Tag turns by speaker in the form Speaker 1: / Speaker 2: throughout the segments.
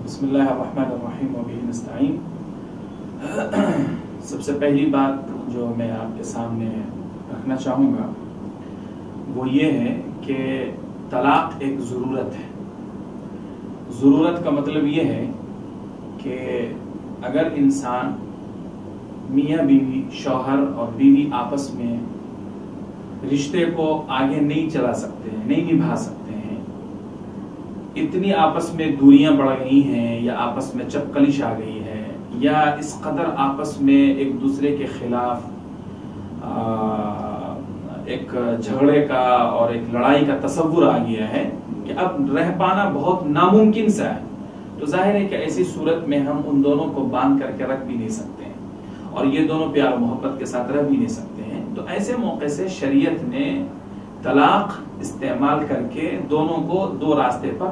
Speaker 1: بسم اللہ الرحمن الرحیم وبہ نستعین۔ سب سے پہلی بات جو میں آپ کے سامنے رکھنا چاہوں گا وہ یہ ہے کہ طلاق ایک ضرورت ہے۔ ضرورت کا مطلب یہ ہے کہ اگر انسان میاں بیوی، شوہر اور بیوی آپس میں رشتے کو آگے نہیں چلا سکتے ہیں، نہیں نبھا سکتے ہیں، اتنی آپس میں دوریاں بڑھ گئی ہیں یا آپس میں چپکلش آ گئی ہے یا اس قدر آپس میں ایک دوسرے کے خلاف ایک جھگڑے کا اور ایک لڑائی کا تصور آ گیا ہے کہ اب رہ پانا بہت ناممکن سا ہے، تو ظاہر ہے کہ ایسی صورت میں ہم ان دونوں کو باندھ کر کے رکھ بھی نہیں سکتے ہیں اور یہ دونوں پیار محبت کے ساتھ رہ بھی نہیں سکتے ہیں۔ تو ایسے موقع سے شریعت نے طلاق استعمال کر کے دونوں کو دو راستے پر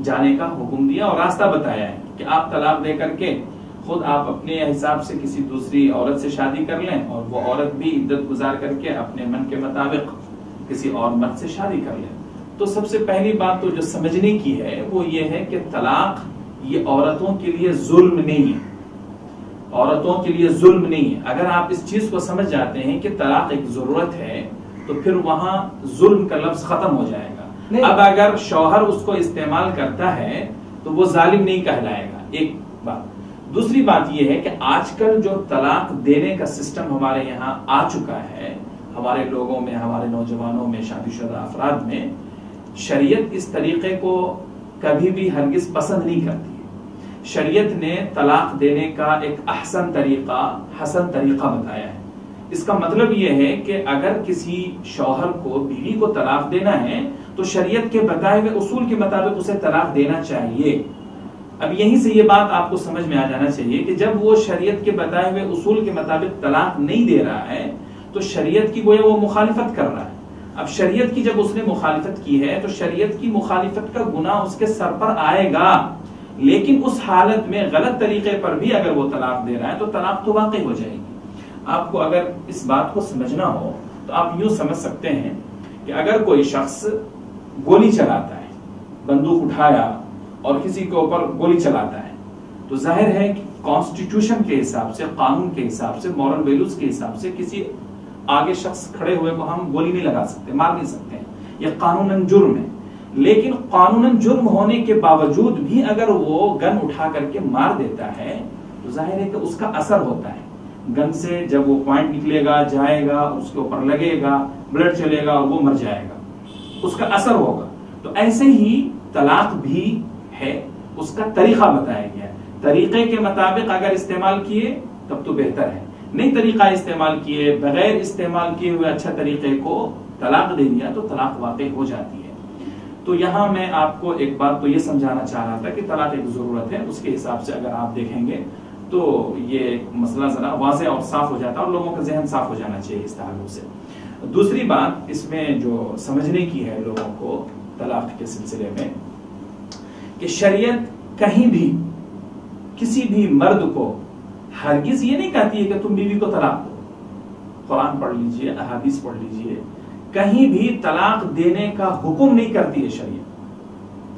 Speaker 1: جانے کا حکم دیا اور راستہ بتایا ہے کہ آپ طلاق دے کر کے خود آپ اپنے حساب سے کسی دوسری عورت سے شادی کر لیں اور وہ عورت بھی عدت گزار کر کے اپنے من کے مطابق کسی اور مرد سے شادی کر لیں۔ تو سب سے پہلی بات تو جو سمجھنے کی ہے وہ یہ ہے کہ طلاق یہ عورتوں کے لیے ظلم نہیں ہے، عورتوں کے لیے ظلم نہیں ہے۔ اگر آپ اس چیز کو سمجھ جاتے ہیں کہ طلاق ایک ضرورت ہے تو پھر وہاں ظلم کا لفظ ختم ہو جائے گا۔ اب اگر شوہر اس کو استعمال کرتا ہے تو وہ ظالم نہیں کہلائے گا، ایک بات۔ دوسری بات یہ ہے کہ آج کل جو طلاق دینے کا سسٹم ہمارے یہاں آ چکا ہے، ہمارے لوگوں میں، ہمارے نوجوانوں میں، شادی شدہ افراد میں، شریعت اس طریقے کو کبھی بھی ہرگز پسند نہیں کرتی ہے۔ شریعت نے طلاق دینے کا ایک احسن طریقہ، حسن طریقہ بتایا ہے۔ اس کا مطلب یہ ہے کہ اگر کسی شوہر کو بیوی کو طلاق دینا ہے تو شریعت کے بتائے ہوئے اصول کے مطابق اسے طلاق دینا چاہیے۔ اب یہیں سے یہ بات آپ کو سمجھ میں آ جانا چاہیے کہ جب وہ شریعت کے بتائے ہوئے اصول کے مطابق طلاق نہیں دے رہا ہے تو شریعت کی گویا وہ مخالفت کر رہا ہے۔ اب شریعت کی جب اس نے مخالفت کی ہے تو شریعت کی مخالفت کا گناہ اس کے سر پر آئے گا، لیکن اس حالت میں غلط طریقے پر بھی اگر وہ طلاق دے رہا ہے تو طلاق تو واقع ہو جائے گی۔ آپ کو اگر اس بات کو سمجھنا ہو تو آپ یوں سمجھ سکتے ہیں کہ اگر کوئی شخص گولی چلاتا ہے، بندوق اٹھایا اور کسی کے اوپر گولی چلاتا ہے، تو ظاہر ہے کہ کانسٹیٹیوشن کے حساب سے، قانون کے حساب سے، مورل ویلیوز کے حساب سے کسی آگے شخص کھڑے ہوئے کو ہم گولی نہیں لگا سکتے، مار نہیں سکتے ہیں، یہ قانوناً جرم ہے۔ لیکن قانوناً جرم ہونے کے باوجود بھی اگر وہ گن اٹھا کر کے مار دیتا ہے تو ظاہر ہے کہ اس کا اثر ہوتا ہے۔ گن سے جب وہ پوائنٹ نکلے گا، جائے گا، اس کے اوپر لگے گا، بلڈ چلے گا اور وہ مر جائے گا، اس کا اثر ہوگا۔ تو ایسے ہی طلاق بھی ہے، اس کا طریقہ بتایا گیا ہے۔ طریقے کے مطابق اگر استعمال کیے تب تو بہتر ہے، نہیں طریقہ استعمال کیے، بغیر استعمال کیے ہوئے اچھا طریقے کو طلاق دے دیا تو طلاق واقع ہو جاتی ہے۔ تو یہاں میں آپ کو ایک بات تو یہ سمجھانا چاہ رہا تھا کہ طلاق ایک ضرورت ہے، اس کے حساب سے اگر آپ دیکھیں گے تو یہ مسئلہ ذرا واضح اور صاف ہو جاتا ہے اور لوگوں کا ذہن صاف ہو جانا چاہیے اس تعلق سے۔ دوسری بات اس میں جو سمجھنے کی ہے لوگوں کو طلاق کے سلسلے میں کہ شریعت کہیں بھی کسی بھی مرد کو ہرگز یہ نہیں کہتی ہے کہ تم بیوی کو طلاق دو۔ قرآن پڑھ لیجئے، احادیث پڑھ لیجئے، کہیں بھی طلاق دینے کا حکم نہیں کرتی ہے شریعت،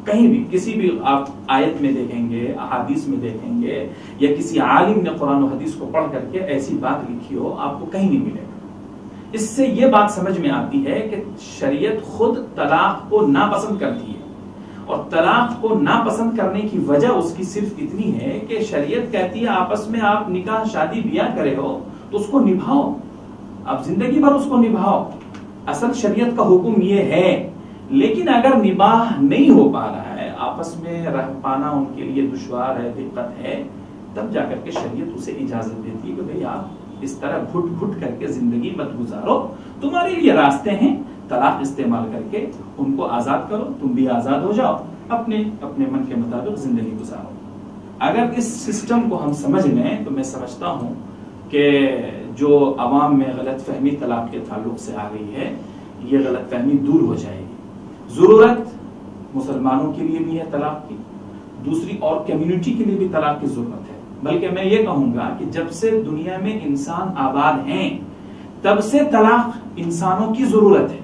Speaker 1: کہیں بھی کسی بھی آپ آیت میں دیکھیں گے، احادیث میں دیکھیں گے یا کسی عالم نے قرآن و حدیث کو پڑھ کر کے ایسی بات لکھی ہو آپ کو کہیں نہیں ملے گا۔ اس سے یہ بات سمجھ میں آتی ہے کہ شریعت خود طلاق کو ناپسند کرتی ہے، اور طلاق کو ناپسند کرنے کی وجہ اس کی صرف اتنی ہے کہ شریعت کہتی ہے آپس میں آپ نکاح شادی بیاہ کرے ہو تو اس کو نبھاؤ، آپ زندگی بھر اس کو نبھاؤ، اصل شریعت کا حکم یہ ہے۔ لیکن اگر نباہ نہیں ہو پا رہا ہے، آپس میں رہ پانا ان کے لیے دشوار ہے، دقت ہے، تب جا کر کے شریعت اسے اجازت دیتی ہے کہ بھئی آپ اس طرح گھٹ گھٹ کر کے زندگی مت گزارو، تمہارے لیے راستے ہیں، طلاق استعمال کر کے ان کو آزاد کرو، تم بھی آزاد ہو جاؤ، اپنے من کے مطابق زندگی گزارو۔ اگر اس سسٹم کو ہم سمجھ لیں تو میں سمجھتا ہوں کہ جو عوام میں غلط فہمی طلاق کے تعلق سے آ گئی ہے یہ غلط فہمی دور ہو جائے گی۔ ضرورت مسلمانوں کے لیے بھی ہے طلاق کی، دوسری اور کمیونٹی کے لیے بھی طلاق کی ضرورت ہے، بلکہ میں یہ کہوں گا کہ جب سے دنیا میں انسان آباد ہیں تب سے طلاق انسانوں کی ضرورت ہے۔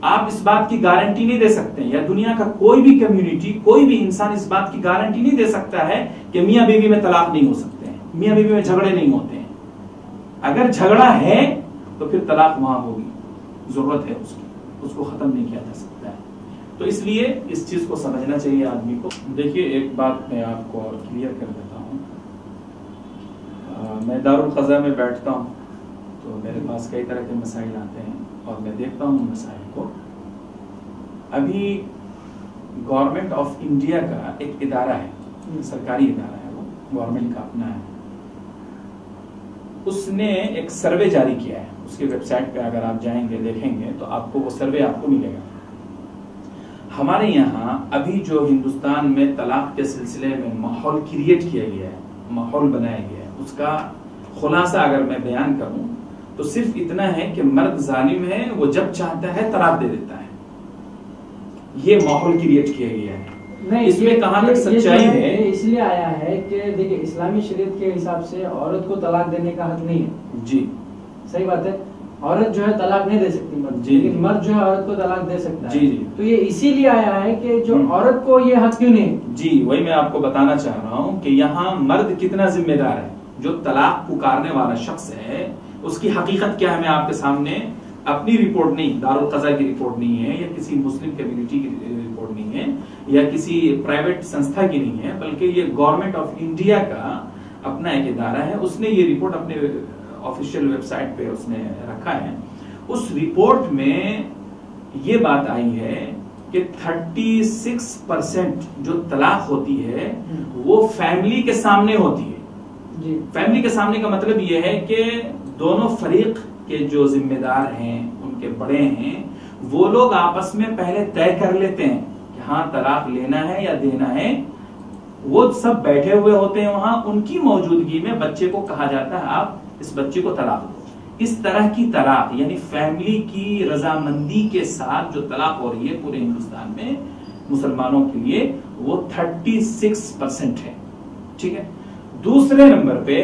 Speaker 1: آپ اس بات کی گارنٹی نہیں دے سکتے یا دنیا کا کوئی بھی کمیونٹی کوئی بھی انسان اس بات کی گارنٹی نہیں دے سکتا ہے کہ میاں بیوی میں طلاق نہیں ہو سکتے ہیں، میاں بیوی میں جھگڑے نہیں ہوتے ہیں۔ اگر جھگڑا ہے تو پھر طلاق وہاں ہوگی، ضرورت ہے اس کی، اس کو ختم نہیں کیا جا سکتا ہے۔ تو اس لیے اس چیز کو سمجھنا چاہیے آدمی کو۔ دیکھیے ایک بات میں آپ کو کلیئر کر دیتا ہوں، میں دارالقضا میں بیٹھتا ہوں تو میرے پاس کئی طرح کے مسائل آتے ہیں اور میں دیکھتا ہوں ان مسائل کو۔ ابھی گورنمنٹ آف انڈیا کا ایک ادارہ ہے، سرکاری ادارہ ہے، وہ گورنمنٹ کا اپنا ہے، اس نے ایک سروے جاری کیا ہے۔ اس کی ویب سائٹ پہ اگر آپ جائیں گے دیکھیں گے تو آپ کو وہ سروے آپ کو ملے گا۔ ہمارے یہاں ابھی جو ہندوستان میں طلاق کے سلسلے میں ماحول کریٹ کیا گیا ہے، ماحول بنایا گیا ہے، اس کا خلاصہ اگر میں بیان کروں تو صرف اتنا ہے کہ مرد ظالم ہے، وہ جب چاہتا ہے طلاق دے دیتا ہے۔ یہ ماحول کریٹ کیا گیا ہے، اس میں کہاں تک سچائی ہے؟
Speaker 2: اس لیے آیا ہے کہ دیکھیں اسلامی شریعت کے حساب سے عورت کو طلاق دینے کا حق نہیں ہے۔
Speaker 1: جی
Speaker 2: صحیح بات ہے، عورت جو ہے طلاق نہیں دے سکتی مرد، لیکن مرد جو ہے عورت کو طلاق دے سکتا ہے۔
Speaker 1: جی
Speaker 2: تو یہ اسی لیے آیا ہے کہ جو عورت کو یہ حق کیوں نہیں؟
Speaker 1: جی وہی میں آپ کو بتانا چاہ رہا ہوں کہ یہاں مرد کتنا ذمہ دار ہے۔ جو طلاق پکارنے والا شخص ہے اس کی حقیقت کیا ہے، میں آپ کے سامنے اپنی رپورٹ نہیں، دارالقضا کی رپورٹ نہیں ہے یا کسی مسلم کمیونٹی کی رپورٹ نہیں ہے یا کسی پرائیویٹ سنستھا کی نہیں ہے، بلکہ یہ گورنمنٹ آف انڈیا کا اپنا ایک ادارہ ہے، اس نے یہ رپورٹ اپنے آفیشیل ویب سائٹ پہ اس نے رکھا ہے۔ اس رپورٹ میں یہ بات آئی ہے کہ 36% جو طلاق ہوتی ہے وہ فیملی کے سامنے ہوتی ہے۔ فیملی کے سامنے کا مطلب یہ ہے کہ دونوں فریق کے جو ذمہ دار ہیں، ان کے بڑے ہیں، وہ لوگ آپس میں پہلے طے کر لیتے ہیں کہ ہاں طلاق لینا ہے یا دینا ہے۔ وہ سب بیٹھے ہوئے ہوتے ہیں وہاں، ان کی موجودگی میں بچے کو کہا جاتا ہے آپ اس بچے کو طلاق دو۔ اس طرح کی طلاق یعنی فیملی کی رضامندی کے ساتھ جو طلاق ہو رہی ہے پورے ہندوستان میں مسلمانوں کے لیے وہ 36% ہے، ٹھیک ہے۔ دوسرے نمبر پہ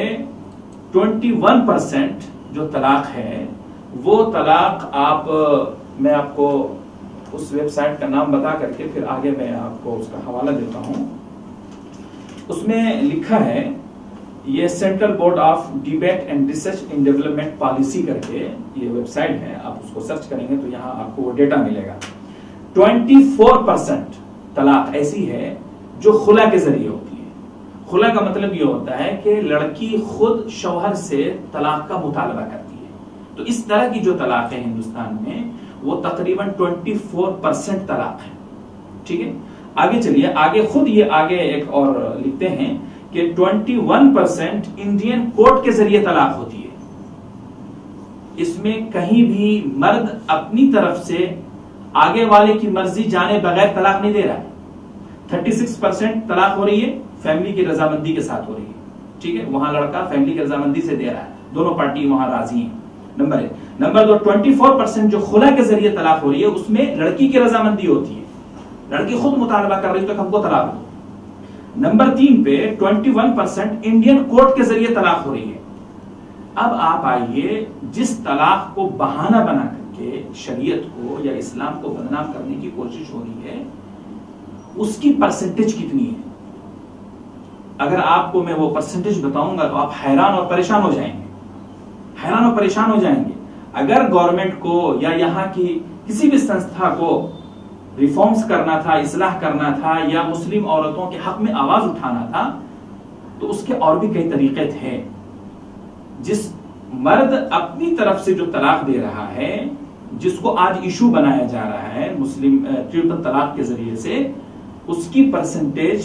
Speaker 1: 21% جو طلاق ہے وہ طلاق میں آپ کو اس ویب سائٹ کا نام بتا کر کے پھر آگے میں آپ کو اس کا حوالہ دیتا ہوں۔ اس میں لکھا ہے، یہ central board of debate and research in development policy کر کے یہ ویب سائٹ ہے، آپ اس کو سرچ کریں گے تو یہاں آپ کو وہ ڈیٹا ملے گا۔ 24% طلاق ایسی ہے جو خلا کے ذریعے ہوتی ہے۔ خلا کا مطلب یہ ہوتا ہے کہ لڑکی خود شوہر سے طلاق کا مطالبہ کرتی ہے۔ تو اس طرح کی جو طلاق ہے ہندوستان میں وہ تقریباً 24% طلاق ہے، ٹھیک ہے۔ آگے چلیے، آگے خود یہ آگے ایک اور لکھتے ہیں کہ 21% انڈین کورٹ کے ذریعے طلاق ہوتی ہے۔ اس میں کہیں بھی مرد اپنی طرف سے آگے والے کی مرضی جانے بغیر طلاق نہیں دے رہا ہے۔ 36% طلاق ہو رہی ہے فیملی کی رضامندی کے ساتھ ہو رہی ہے، ٹھیک ہے۔ وہاں لڑکا فیملی کی رضامندی سے دے رہا ہے، دونوں پارٹی وہاں راضی ہیں، نمبر 1۔ نمبر 2، 24% جو خلا کے ذریعے طلاق ہو رہی ہے اس میں لڑکی کی رضامندی ہوتی ہے، لڑکی خود مطالبہ کر رہی ہے تو ہم کو طلاق دو۔ نمبر 3 پہ 21% انڈین کورٹ کے ذریعے طلاق ہو رہی ہے۔ اب آپ آئیے، جس طلاق کو بہانہ بنا کر کے شریعت کو یا اسلام کو بدنام کرنے کی کوشش ہو رہی ہے اس کی پرسنٹیج کتنی ہے؟ اگر آپ کو میں وہ پرسنٹیج بتاؤں گا تو آپ حیران اور پریشان ہو جائیں گے، حیران اور پریشان ہو جائیں گے۔ اگر گورنمنٹ کو یا یہاں کی کسی بھی سنستھا کو ریفارمز کرنا تھا، اصلاح کرنا تھا یا مسلم عورتوں کے حق میں آواز اٹھانا تھا تو اس کے اور بھی کئی طریقے تھے۔ جس مرد اپنی طرف سے جو طلاق دے رہا ہے، جس کو آج ایشو بنایا جا رہا ہے مسلم ٹرپل طلاق کے ذریعے سے، اس کی پرسنٹیج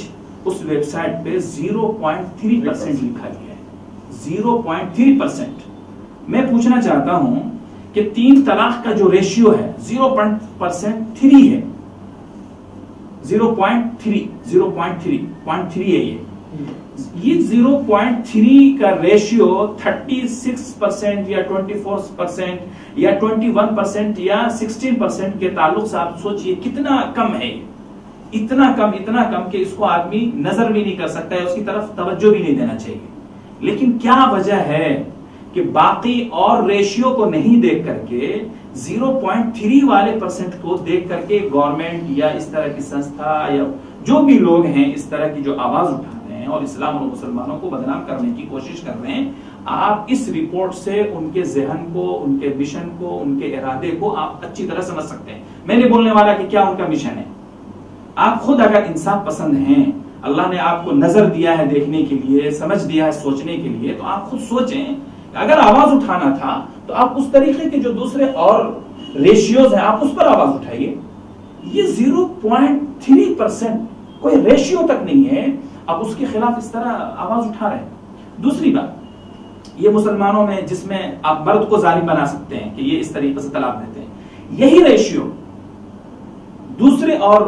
Speaker 1: اس ویب سائٹ پہ 0.3% لکھا گیا ہے، 0.3%۔ میں پوچھنا چاہتا ہوں کہ 3 طلاق کا جو ریشیو ہے 0.3 ہے، 0.3 ہے یہ 0.3 کا ریشیو 36% یا 24% یا 21% یا 16% کے تعلق سے آپ سوچئے کتنا کم ہے، اتنا کم کہ اس کو آدمی نظر بھی نہیں کر سکتا ہے، اس کی طرف توجہ بھی نہیں دینا چاہیے۔ لیکن کیا وجہ ہے کہ باقی اور ریشیو کو نہیں دیکھ کر کے 0.3 والے پرسنٹ کو دیکھ کر کے گورنمنٹ یا اس طرح کی سنستھا یا جو بھی لوگ ہیں اس طرح کی جو آواز اٹھا رہے ہیں اور اسلام اور مسلمانوں کو بدنام کرنے کی کوشش کر رہے ہیں، آپ اس رپورٹ سے ان کے ذہن کو، ان کے مشن کو، ان کے ارادے کو آپ اچھی طرح سمجھ سکتے ہیں۔ میں نے بولنے والا کہ کیا ان کا مشن ہے۔ آپ خود اگر انصاف پسند ہیں، اللہ نے آپ کو نظر دیا ہے دیکھنے کے لیے، سمجھ دیا ہے سوچنے کے لیے، تو آپ خود سوچیں اگر آواز اٹھانا تھا تو آپ اس طریقے کے جو دوسرے اور ریشیوز ہیں آپ اس پر آواز اٹھائیے۔ یہ 0.3% کوئی ریشیو تک نہیں ہے، آپ اس کے خلاف اس طرح آواز اٹھا رہے ہیں۔ دوسری بات، یہ مسلمانوں میں جس میں آپ مرد کو ظالم بنا سکتے ہیں کہ یہ اس طریقے سے طلاق دیتے ہیں، یہی ریشیو دوسرے اور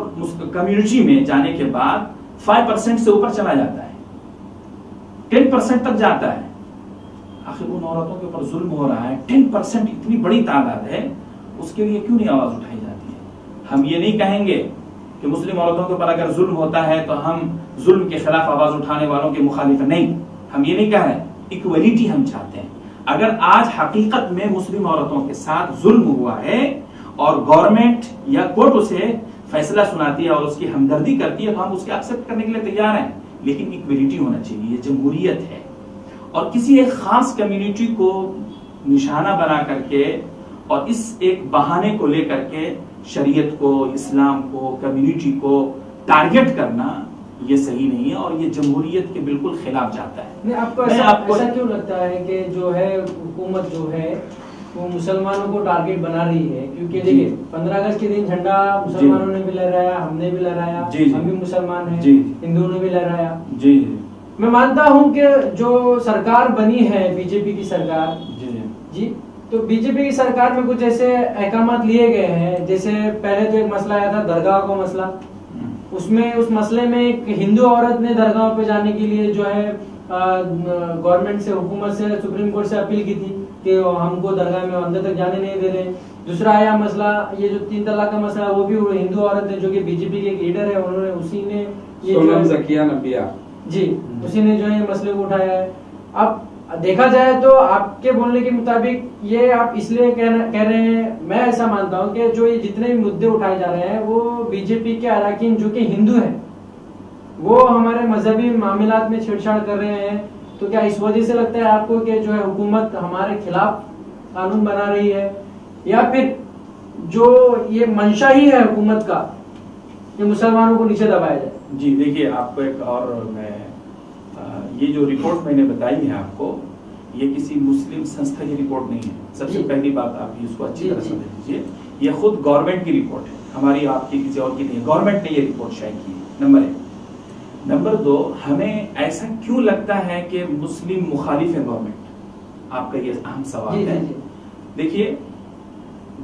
Speaker 1: کمیونٹی میں جانے کے بعد 5% سے اوپر چلا جاتا ہے، 10% تک جاتا ہے۔ آخر ان عورتوں کے اوپر ظلم ہو رہا ہے، 10% اتنی بڑی تعداد ہے، اس کے لیے کیوں نہیں آواز اٹھائی جاتی ہے؟ ہم یہ نہیں کہیں گے کہ مسلم عورتوں کے اوپر اگر ظلم ہوتا ہے تو ہم ظلم کے خلاف آواز اٹھانے والوں کے مخالف نہیں، ہم یہ نہیں کہہ رہے، ایکویلٹی ہم چاہتے ہیں۔ اگر آج حقیقت میں مسلم عورتوں کے ساتھ ظلم ہوا ہے اور گورنمنٹ یا کورٹ اسے فیصلہ سناتی ہے اور اس کی ہمدردی کرتی ہے تو ہم اس کے ایکسپٹ کرنے کے لیے تیار ہیں، لیکن ایکویلٹی ہونا چاہیے۔ یہ جمہوریت ہے، اور کسی ایک خاص کمیونٹی کو نشانہ بنا کر کے اور اس ایک بہانے کو لے کر کے شریعت کو، اسلام کو، کمیونٹی کو ٹارگٹ کرنا یہ صحیح نہیں ہے اور یہ جمہوریت کے بالکل خلاف جاتا ہے۔
Speaker 2: آپ کو ایسا کیوں لگتا ہے کہ جو ہے حکومت جو ہے وہ مسلمانوں کو ٹارگٹ بنا رہی ہے؟ کیونکہ دیکھیے 15 اگست کے دن جھنڈا مسلمانوں نے بھی لہرایا، ہم نے بھی لہرایا، ہم بھی مسلمان ہیں، ہندوؤں نے بھی لہرایا۔ میں مانتا ہوں کہ جو سرکار بنی ہے بی جے پی کی سرکار، جی تو بی جے پی کی سرکار میں کچھ ایسے احکامات لیے گئے ہیں، جیسے پہلے جو ایک مسئلہ آیا تھا درگاہ کو مسئلہ، اس مسئلے میں ایک ہندو عورت نے درگاہ پہ جانے کے لیے جو ہے گورنمنٹ سے، حکومت سے، سپریم کورٹ سے اپیل کی تھی کہ ہم کو درگاہ میں اندر تک جانے نہیں دے رہے۔ دوسرا آیا مسئلہ یہ جو 3 طلاق کا مسئلہ، وہ بھی ہندو عورت ہے جو کہ بی جے پی کے ایک لیڈر ہے، انہوں نے اسی نے اسی نے جو ہے مسئلے کو اٹھایا ہے۔ اب دیکھا جائے تو آپ کے بولنے کے مطابق یہ آپ اس لیے کہہ رہے ہیں، میں ایسا مانتا ہوں کہ جو یہ جتنے بھی مدعے اٹھائے جا رہے ہیں وہ بی جے پی کے اراکین جو کہ ہندو ہیں وہ ہمارے مذہبی معاملات میں چھیڑ چھاڑ کر رہے ہیں، تو کیا اس وجہ سے لگتا ہے آپ کو کہ جو ہے حکومت ہمارے خلاف قانون بنا رہی ہے، یا پھر جو یہ منشا ہی ہے حکومت کا کہ مسلمانوں کو نیچے دبایا جائے؟
Speaker 1: جی دیکھیے، آپ کو ایک اور میں یہ جو رپورٹ میں نے بتائی ہے آپ کو، یہ کسی مسلم سنستھا کی رپورٹ نہیں ہے۔ سب سے پہلی بات آپ اس کو اچھی طرح سمجھ لیجیے، یہ خود گورنمنٹ کی رپورٹ ہے، ہماری آپ کی کسی اور کی نہیں ہے، گورنمنٹ نے یہ رپورٹ شائع کی ہے، نمبر 1۔ نمبر 2، ہمیں ایسا کیوں لگتا ہے کہ مسلم مخالف ہے گورنمنٹ؟ آپ کا یہ اہم سوال ہے۔ دیکھیے،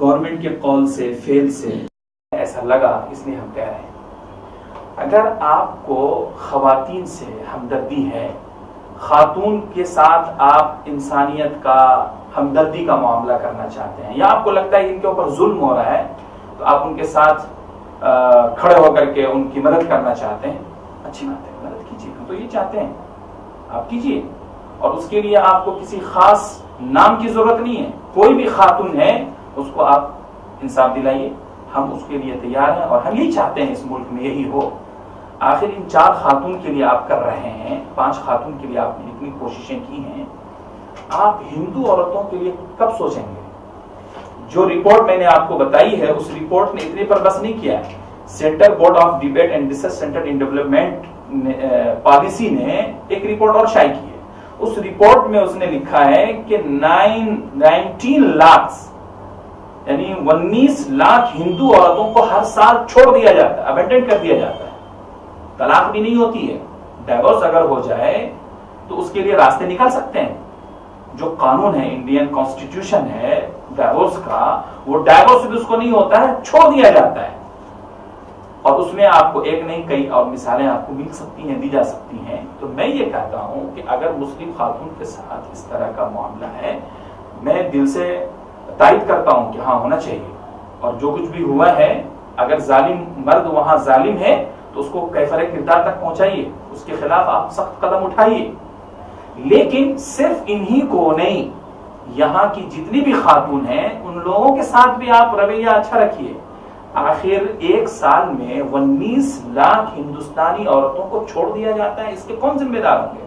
Speaker 1: گورنمنٹ کے قول سے، فعل سے ایسا لگا، اس لیے ہم کہہ رہے ہیں۔ اگر آپ کو خواتین سے ہمدردی ہے، خاتون کے ساتھ آپ انسانیت کا، ہمدردی کا معاملہ کرنا چاہتے ہیں، یا آپ کو لگتا ہے ان کے اوپر ظلم ہو رہا ہے تو آپ ان کے ساتھ کھڑے ہو کر کے ان کی مدد کرنا چاہتے ہیں، اچھی بات ہے، مدد کیجیے، ہم تو یہ چاہتے ہیں، آپ کیجیے۔ اور اس کے لیے آپ کو کسی خاص نام کی ضرورت نہیں ہے، کوئی بھی خاتون ہے اس کو آپ انصاف دلائیے، ہم اس کے لیے تیار ہیں اور ہم یہی چاہتے ہیں اس ملک میں یہی ہو۔ آخر ان 4 خاتون کے لیے آپ کر رہے ہیں، 5 خاتون کے لیے آپ نے اتنی کوششیں کی ہیں، آپ ہندو عورتوں کے لیے کب سوچیں گے؟ جو رپورٹ میں نے آپ کو بتائی ہے اس رپورٹ نے اتنے پر بس نہیں کیا ہے۔ Centre board of debate and research centre in development policy نے ایک رپورٹ اور شائع کی ہے۔ اس رپورٹ میں اس نے لکھا ہے کہ 19 لاکھ یعنی 19 لاکھ ہندو عورتوں کو ہر سال چھوڑ دیا جاتا ہے، ابینڈن کر دیا جاتا ہے، طلاق بھی نہیں ہوتی ہے۔ ڈائیورس اگر ہو جائے تو اس کے لیے راستے نکال سکتے ہیں، جو قانون ہے، انڈین کانسٹیٹیوشن ہے ڈائیورس کا، وہ ڈائیورس بھی اس کو نہیں ہوتا ہے، چھوڑ دیا جاتا ہے۔ اور اس میں آپ کو ایک نہیں کئی اور مثالیں آپ کو مل سکتی ہیں، دی جا سکتی ہیں۔ تو میں یہ کہتا ہوں کہ اگر مسلم خاتون کے ساتھ اس طرح کا معاملہ ہے، میں دل سے تائید کرتا ہوں کہ ہاں ہونا چاہیے، اور جو کچھ بھی ہوا ہے، اگر ظالم مرد وہاں ظالم ہے تو اس کو کیفر کردار تک پہنچائیے، اس کے خلاف آپ سخت قدم اٹھائیے، لیکن صرف انہی کو نہیں، یہاں کی جتنی بھی خاتون ہیں ان لوگوں کے ساتھ بھی آپ رویہ اچھا رکھیے. آخر ایک سال میں 19 لاکھ ہندوستانی عورتوں کو چھوڑ دیا جاتا ہے, اس کے کون ذمہ دار ہوں گے؟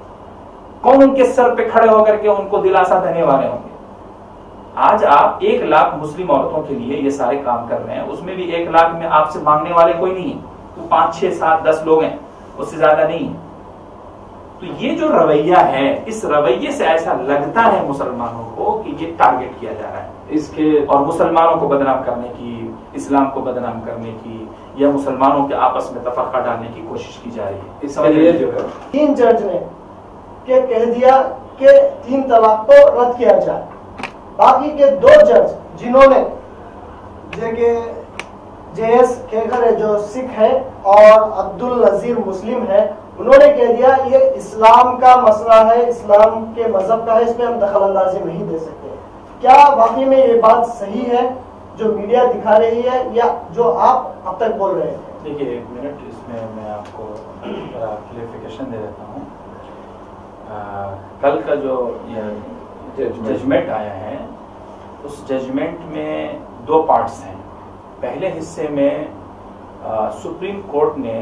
Speaker 1: کون ان کے سر پہ کھڑے ہو کر کے ان کو دلاسا دینے والے ہوں گے؟ آج آپ 1 لاکھ مسلم عورتوں کے لیے یہ سارے کام کر رہے ہیں, اس میں بھی 1 لاکھ میں آپ سے مانگنے والے کوئی نہیں ہے, تو 5 6 7 10 لوگ ہیں, اس سے زیادہ نہیں ہے. تو یہ جو رویہ ہے, اس رویے سے ایسا لگتا ہے مسلمانوں کو کہ یہ ٹارگٹ کیا جا رہا ہے اس کے, اور مسلمانوں کو بدنام کرنے کی, اسلام کو بدنام کرنے کی, یا مسلمانوں کے آپس میں تفرقہ ڈالنے کی کوشش کی جا رہی ہے. اس وجہ جو ہے
Speaker 3: 3 جج نے کہ کہہ دیا کہ 3 طلاق کو رد کیا جائے, باقی کے 2 جج جنہوں نے جے ایس کھیکر ہے جو سکھ ہے اور عبد النذیر مسلم ہے, انہوں نے کہہ دیا یہ اسلام کا مسئلہ ہے, اسلام کے مذہب کا ہے, اس میں ہم دخل اندازی نہیں دے سکتے. کیا واقعی میں یہ بات صحیح ہے جو میڈیا دکھا رہی ہے یا جو آپ اب تک بول رہے ہیں؟
Speaker 1: دیکھیے 1 منٹ, اس میں آپ کو کلیریفیکیشن دے دیتا ہوں. کل کا جو ججمنٹ آیا ہے, اس ججمنٹ میں 2 پارٹس ہیں. پہلے حصے میں سپریم کورٹ نے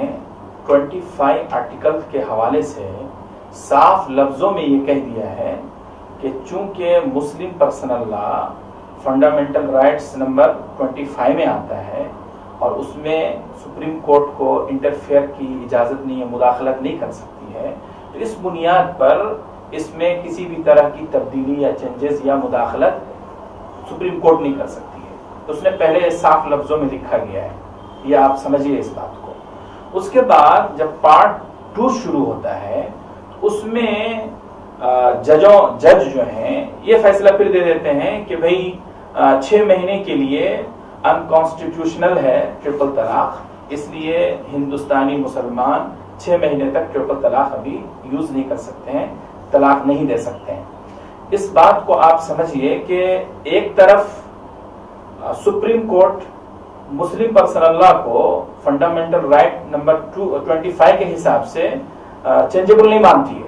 Speaker 1: 25 آرٹیکل کے حوالے سے صاف لفظوں میں یہ کہہ دیا ہے کہ چونکہ مسلم پرسنل لا فنڈامنٹل رائٹس نمبر 25 میں آتا ہے اور اس میں سپریم کورٹ کو انٹرفیئر کی اجازت نہیں ہے, مداخلت نہیں کر سکتی ہے, تو اس بنیاد پر اس میں کسی بھی طرح کی تبدیلی یا چینجز یا مداخلت سپریم کورٹ نہیں کر سکتی ہے. تو اس نے پہلے صاف لفظوں میں لکھا گیا ہے, یہ آپ سمجھیے اس بات کو. اس کے بعد جب پارٹ 2 شروع ہوتا ہے, اس میں جج جو ہیں یہ فیصلہ پھر دے دیتے ہیں کہ بھئی 6 مہینے کے لیے انکانسٹیٹیوشنل ہے ٹرپل طلاق, اس لیے ہندوستانی مسلمان 6 مہینے تک ٹرپل طلاق ابھی یوز نہیں کر سکتے ہیں, طلاق نہیں دے سکتے ہیں. اس بات کو آپ سمجھیے کہ ایک طرف سپریم کورٹ مسلم پرسنل لا کو فنڈامنٹل رائٹ نمبر 25 کے حساب سے چینجبل نہیں مانتی ہے.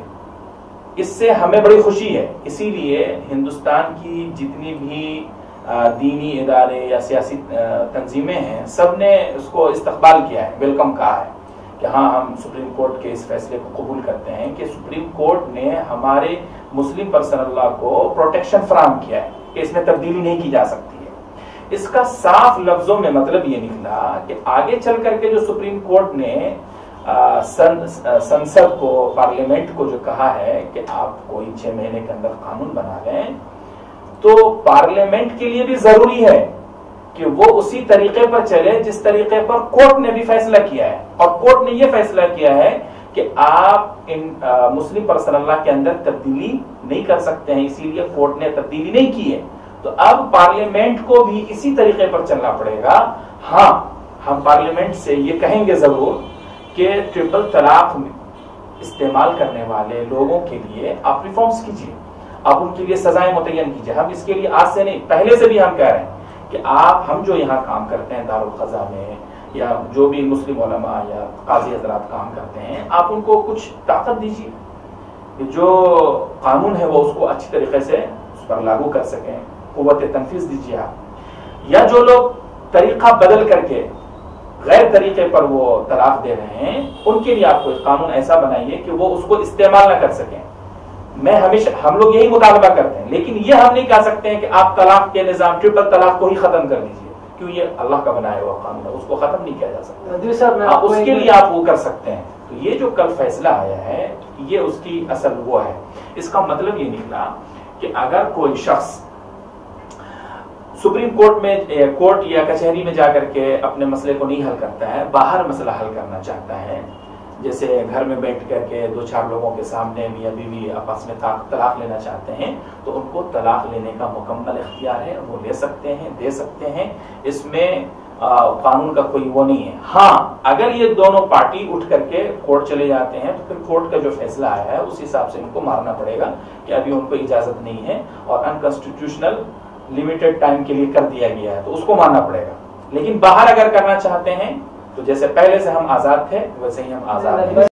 Speaker 1: اس سے ہمیں بڑی خوشی ہے, اسی لیے ہندوستان کی جتنی بھی دینی ادارے یا سیاسی تنظیمیں ہیں سب نے اس کو استقبال کیا ہے, ویلکم کہا ہے کہ ہاں ہم سپریم کورٹ کے اس فیصلے کو قبول کرتے ہیں کہ سپریم کورٹ نے ہمارے مسلم پرسنل لا کو پروٹیکشن فراہم کیا ہے کہ اس میں تبدیلی نہیں کی جا سکتی ہے. اس کا صاف لفظوں میں مطلب یہ نکلا کہ آگے چل کر کے جو سپریم کورٹ نے سنسد کو, پارلیمنٹ کو جو کہا ہے کہ آپ کوئی 6 مہینے کے اندر قانون بنا لیں, تو پارلیمنٹ کے لیے بھی ضروری ہے کہ وہ اسی طریقے پر چلے جس طریقے پر کورٹ نے بھی فیصلہ کیا ہے. اور کورٹ نے یہ فیصلہ کیا ہے کہ آپ ان مسلم پرسنل لا کے اندر تبدیلی نہیں کر سکتے ہیں, اسی لیے کورٹ نے تبدیلی نہیں کی ہے. تو اب پارلیمنٹ کو بھی اسی طریقے پر چلنا پڑے گا. ہاں ہم پارلیمنٹ سے یہ کہیں گے ضرور کہ ٹرپل طلاق استعمال کرنے والے لوگوں کے لیے آپ ریفارمز کیجیے, آپ ان کے لیے سزائیں متعین کیجیے. ہم اس کے لیے آج سے نہیں, پہلے سے بھی ہم کہہ رہے ہیں کہ ہم جو یہاں کام کرتے ہیں دارالقضا میں یا جو بھی مسلم علماء یا قاضی حضرات کام کرتے ہیں, آپ ان کو کچھ طاقت دیجیے, جو قانون ہے وہ اس کو اچھی طریقے سے اس پر لاگو کر سکیں, قوت تنفیذ دیجیے آپ. یا جو لوگ طریقہ بدل کر کے غیر طریقے پر وہ طلاق دے رہے ہیں, ان کے لیے آپ کو قانون ایسا بنائیے کہ وہ اس کو استعمال نہ کر سکیں. ہم لوگ یہی مطالبہ کرتے ہیں, لیکن یہ ہم نہیں کہہ سکتے ہیں کہ آپ طلاق کے نظام ٹرپل طلاق کو ہی ختم کر دیجیے, کیوں یہ اللہ کا بنایا ہوا قانون ہے, اس کو ختم نہیں کیا جا سکتا. اس کے لیے آپ وہ کر سکتے ہیں. تو یہ جو کل فیصلہ آیا ہے یہ اس کی اصل وہ ہے. اس کا مطلب یہ نکلا کہ اگر کوئی شخص سپریم کورٹ میں کورٹ یا کچہری میں جا کر کے اپنے مسئلے کو نہیں حل کرتا ہے, باہر مسئلہ حل کرنا چاہتا ہے, جیسے گھر میں بیٹھ کر کے 2-4 لوگوں کے سامنے میاں بیوی آپس میں طلاق لینا چاہتے ہیں, تو ان کو طلاق لینے کا مکمل اختیار ہے, وہ لے سکتے ہیں, دے سکتے ہیں. اس میں قانون کا کوئی وہ نہیں ہے. ہاں اگر یہ دونوں پارٹی اٹھ کر کے کورٹ چلے جاتے ہیں تو پھر کورٹ کا جو فیصلہ آیا ہے اس حساب سے ان کو مارنا پڑے گا کہ ابھی ان کو اجازت نہیں ہے اور انکانسٹیٹیوشنل لمیٹڈ ٹائم کے لیے کر دیا گیا ہے, تو اس کو ماننا پڑے گا. لیکن باہر اگر کرنا چاہتے ہیں تو جیسے پہلے سے ہم آزاد تھے ویسے ہی ہم آزاد ہیں.